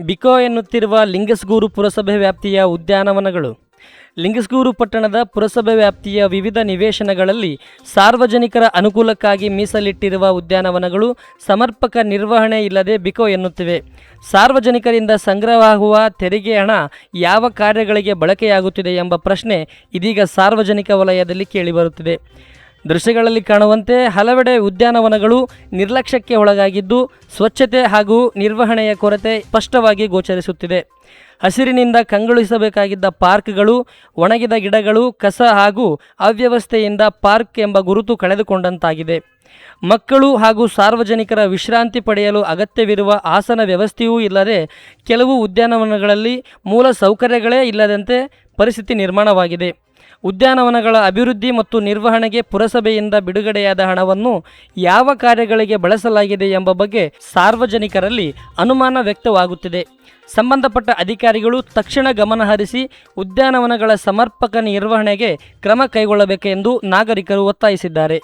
ಬಿಕೋ ಎನ್ನುತ್ತಿರುವ ಲಿಂಗಸ್ಗೂರು ಪುರಸಭೆ ವ್ಯಾಪ್ತಿಯ ಉದ್ಯಾನವನಗಳು. ಲಿಂಗಸ್ಗೂರು ಪಟ್ಟಣದ ಪುರಸಭೆ ವ್ಯಾಪ್ತಿಯ ವಿವಿಧ ನಿವೇಶನಗಳಲ್ಲಿ ಸಾರ್ವಜನಿಕರ ಅನುಕೂಲಕ್ಕಾಗಿ ಮೀಸಲಿಟ್ಟಿರುವ ಉದ್ಯಾನವನಗಳು ಸಮರ್ಪಕ ನಿರ್ವಹಣೆ ಇಲ್ಲದೆ ಬಿಕೋ ಎನ್ನುತ್ತಿವೆ. ಸಾರ್ವಜನಿಕರಿಂದ ಸಂಗ್ರಹವಾಗುವ ತೆರಿಗೆ ಹಣ ಯಾವ ಕಾರ್ಯಗಳಿಗೆ ಬಳಕೆಯಾಗುತ್ತಿದೆ ಎಂಬ ಪ್ರಶ್ನೆ ಇದೀಗ ಸಾರ್ವಜನಿಕ ವಲಯದಲ್ಲಿ ಕೇಳಿಬರುತ್ತಿದೆ. ದೃಶ್ಯಗಳಲ್ಲಿ ಕಾಣುವಂತೆ ಹಲವೆಡೆ ಉದ್ಯಾನವನಗಳು ನಿರ್ಲಕ್ಷ್ಯಕ್ಕೆ ಒಳಗಾಗಿದ್ದು ಸ್ವಚ್ಛತೆ ಹಾಗೂ ನಿರ್ವಹಣೆಯ ಕೊರತೆ ಸ್ಪಷ್ಟವಾಗಿ ಗೋಚರಿಸುತ್ತಿದೆ. ಹಸಿರಿನಿಂದ ಕಂಗೊಳಿಸಬೇಕಾಗಿದ್ದ ಪಾರ್ಕ್ಗಳು, ಒಣಗಿದ ಗಿಡಗಳು, ಕಸ ಹಾಗೂ ಅವ್ಯವಸ್ಥೆಯಿಂದ ಪಾರ್ಕ್ ಎಂಬ ಗುರುತು ಕಳೆದುಕೊಂಡಂತಾಗಿದೆ. ಮಕ್ಕಳು ಹಾಗೂ ಸಾರ್ವಜನಿಕರ ವಿಶ್ರಾಂತಿ ಪಡೆಯಲು ಅಗತ್ಯವಿರುವ ಆಸನ ವ್ಯವಸ್ಥೆಯೂ ಇಲ್ಲದೆ ಕೆಲವು ಉದ್ಯಾನವನಗಳಲ್ಲಿ ಮೂಲ ಸೌಕರ್ಯಗಳೇ ಇಲ್ಲದಂತೆ ಪರಿಸ್ಥಿತಿ ನಿರ್ಮಾಣವಾಗಿದೆ. ಉದ್ಯಾನವನಗಳ ಅಭಿವೃದ್ಧಿ ಮತ್ತು ನಿರ್ವಹಣೆಗೆ ಪುರಸಭೆಯಿಂದ ಬಿಡುಗಡೆಯಾದ ಹಣವನ್ನು ಯಾವ ಕಾರ್ಯಗಳಿಗೆ ಬಳಸಲಾಗಿದೆ ಎಂಬ ಬಗ್ಗೆ ಸಾರ್ವಜನಿಕರಲ್ಲಿ ಅನುಮಾನ ವ್ಯಕ್ತವಾಗುತ್ತಿದೆ. ಸಂಬಂಧಪಟ್ಟ ಅಧಿಕಾರಿಗಳು ತಕ್ಷಣ ಗಮನಹರಿಸಿ ಉದ್ಯಾನವನಗಳ ಸಮರ್ಪಕ ನಿರ್ವಹಣೆಗೆ ಕ್ರಮ ಕೈಗೊಳ್ಳಬೇಕೆಂದು ನಾಗರಿಕರು ಒತ್ತಾಯಿಸಿದ್ದಾರೆ.